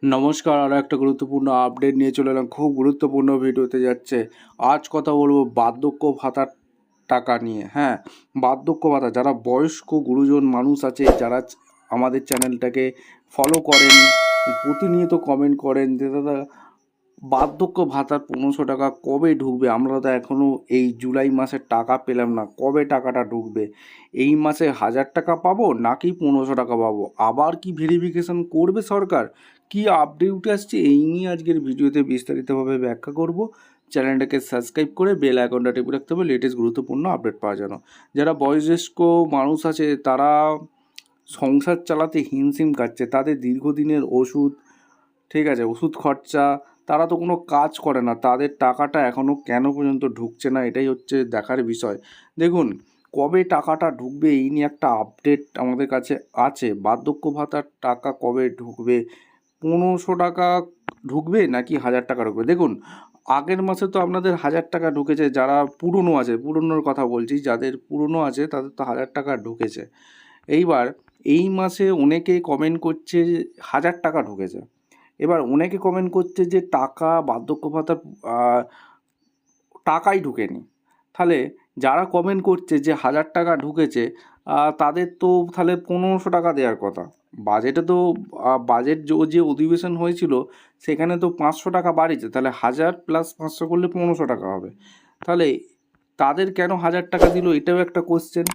নমস্কার, আরও একটা গুরুত্বপূর্ণ আপডেট নিয়ে চলে এলাম। খুব গুরুত্বপূর্ণ ভিডিওতে যাচ্ছে। আজ কথা বলবো বার্ধক্য ভাতার টাকা নিয়ে। হ্যাঁ, বার্ধক্য ভাতা যারা বয়স্ক গুরুজন মানুষ আছে, যারা আমাদের চ্যানেলটাকে ফলো করেন, প্রতিনিয়ত কমেন্ট করেন যে দাদা বার্ধক্য ভাতার 1500 টাকা কবে ঢুকবে? আমরা তো এখনও এই জুলাই মাসের টাকা পেলাম না, কবে টাকাটা ঢুকবে? এই মাসে 1000 টাকা পাবো নাকি 1500 টাকা পাবো? আবার কি ভেরিফিকেশন করবে সরকার? কি আপডেট আসছে এই নিয়ে আজকের ভিডিওতে বিস্তারিতভাবে ব্যাখ্যা করব। চ্যানেলটাকে সাবস্ক্রাইব করে বেল আইকনটা টিপে রাখতে হবে লেটেস্ট গুরুত্বপূর্ণ আপডেট পাওয়ার জন্য। যারা বয়োজ্যেষ্ঠ মানুষ আছে তারা সংসার চালাতে হিমশিম খাচ্ছে, তাদের দীর্ঘদিনের ওষুধ, ঠিক আছে, ওষুধ খরচা, তারা তো কোনো কাজ করে না, তাদের টাকাটা এখনও কেন পর্যন্ত ঢুকছে না এটাই হচ্ছে দেখার বিষয়। দেখুন, কবে টাকাটা ঢুকবে এই নিয়ে একটা আপডেট আমাদের কাছে আছে। বার্ধক্য ভাতার টাকা কবে ঢুকবে? 1500 টাকা ঢুকবে নাকি 1000 টাকা ঢুকবে? দেখুন, আগের মাসে তো আপনাদের 1000 টাকা ঢুকেছে। যারা পুরনো আছে, পুরনোর কথা বলছি, যাদের পুরনো আছে তাদের তো 1000 টাকা ঢুকেছে। এইবার এই মাসে অনেকেই কমেন্ট করছে যে 1000 টাকা ঢুকেছে। এবার অনেকে কমেন্ট করছে যে টাকা বার্ধক্য ভাতার টাকাই ঢুকেনি। তাহলে যারা কমেন্ট করছে যে 1000 টাকা ঢুকেছে, তাদের তো তাহলে 1500 টাকা দেওয়ার কথা। বাজেটে তো বাজেট যে অধিবেশন হয়েছিল সেখানে তো 500 টাকা বাড়িয়েছে, তাহলে 1000 প্লাস 500 করলে 1500 টাকা হবে। তাহলে তাদের কেন 1000 টাকা দিল এটাও একটা কোশ্চেন।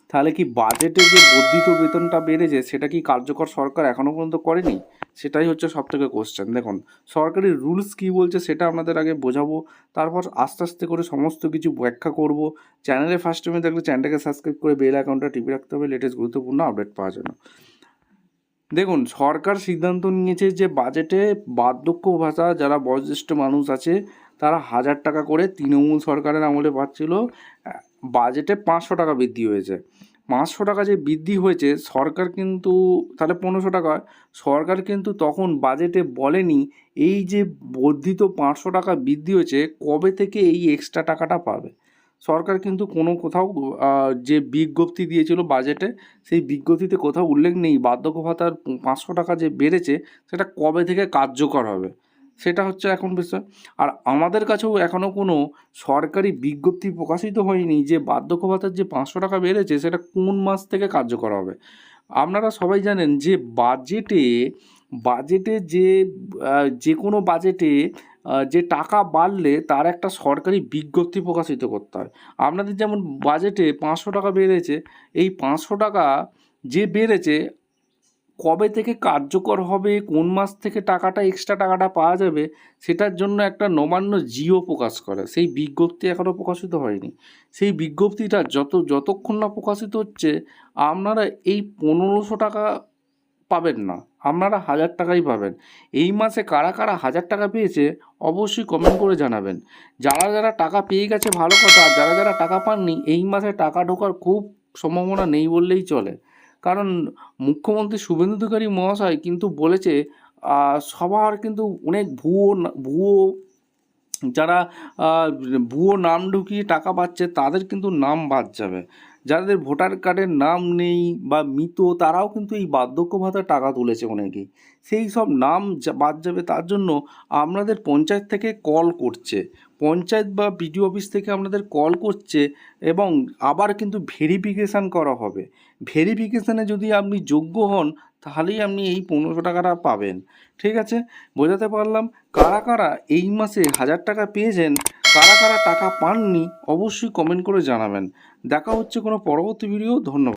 তাহলে কি বাজেটে যে বর্ধিত বেতনটা বেড়েছে সেটা কি কার্যকর সরকার এখনও পর্যন্ত করেনি? সেটাই হচ্ছে সবথেকে কোশ্চেন। দেখুন, সরকারি রুলস কী বলছে সেটা আপনাদের আগে বোঝাবো, তারপর আস্তে আস্তে করে সমস্ত কিছু ব্যাখ্যা করব। চ্যানেলে ফার্স্ট টাইমে থাকলে চ্যানেলটাকে সাবস্ক্রাইব করে বেল আইকনটা টিপে রাখতে হবে লেটেস্ট গুরুত্বপূর্ণ আপডেট পাওয়ার জন্য। দেখুন, সরকার সিদ্ধান্ত নিয়েছে যে বাজেটে বার্ধক্য ভাতা যারা বয়োজ্যেষ্ঠ মানুষ আছে তারা 1000 টাকা করে তৃণমূল সরকারের আমলে পাচ্ছিল। বাজেটে 500 টাকা বৃদ্ধি হয়েছে। 500 টাকা যে বৃদ্ধি হয়েছে, সরকার কিন্তু তাহলে 1500 টাকা, সরকার কিন্তু তখন বাজেটে বলেনি এই যে বর্ধিত 500 টাকা বৃদ্ধি হয়েছে কবে থেকে এই এক্সট্রা টাকাটা পাবে। সরকার কিন্তু কোনো কোথাও যে বিজ্ঞপ্তি দিয়েছিল বাজেটে, সেই বিজ্ঞপ্তিতে কোথাও উল্লেখ নেই বার্ধক্য ভাতার 500 টাকা যে বেড়েছে সেটা কবে থেকে কার্যকর হবে। সেটা হচ্ছে এখন বিষয়। আর আমাদের কাছেও এখনও কোনো সরকারি বিজ্ঞপ্তি প্রকাশিত হয়নি যে বার্ধক্য ভাতার যে 500 টাকা বেড়েছে সেটা কোন মাস থেকে কার্যকর হবে। আপনারা সবাই জানেন যে বাজেটে যে কোনো বাজেটে যে টাকা বাড়লে তার একটা সরকারি বিজ্ঞপ্তি প্রকাশিত করতে হয়। আপনাদের যেমন বাজেটে 500 টাকা বেড়েছে, এই 500 টাকা যে বেড়েছে কবে থেকে কার্যকর হবে, কোন মাস থেকে টাকাটা এক্সট্রা টাকাটা পাওয়া যাবে, সেটার জন্য একটা নবান্ন জিও প্রকাশ করে। সেই বিজ্ঞপ্তি এখনও প্রকাশিত হয়নি। সেই বিজ্ঞপ্তিটা যতক্ষণ না প্রকাশিত হচ্ছে আপনারা এই 1500 টাকা পাবেন না, আপনারা 1000 টাকাই পাবেন। এই মাসে কারা কারা 1000 টাকা পেয়েছে অবশ্যই কমেন্ট করে জানাবেন। যারা যারা টাকা পেয়ে গেছে ভালো কথা, আর যারা যারা টাকা পাননি এই মাসে টাকা ঢোকার খুব সম্ভাবনা নেই বললেই চলে। কারণ মুখ্যমন্ত্রী শুভেন্দু অধিকারী মহাশয় কিন্তু বলেছে সবার কিন্তু অনেক ভুয়ো যারা ভুয়ো নাম ঢুকিয়ে টাকা পাচ্ছে তাদের কিন্তু নাম বাদ যাবে। যাদের ভোটার কার্ডের নাম নেই বা মৃত তারাও কিন্তু এই বার্ধক্য ভাতার টাকা তুলেছে অনেকেই, সেই সব নাম বাদ যাবে। তার জন্য আপনাদের পঞ্চায়েত থেকে কল করছে, পঞ্চায়েত বা বিডিও অফিস থেকে আপনাদের কল করছে, এবং আবার কিন্তু ভেরিফিকেশান করা হবে। ভেরিফিকেশানে যদি আপনি যোগ্য হন তাহলেই আপনি এই 1500 টাকাটা পাবেন। ঠিক আছে, বোঝাতে পারলাম? কারা কারা এই মাসে 1000 টাকা পেয়েছেন, কারা কারা টাকা পাননি অবশ্যই কমেন্ট করে জানাবেন। দেখা হচ্ছে কোনো পরবর্তী ভিডিও। ধন্যবাদ।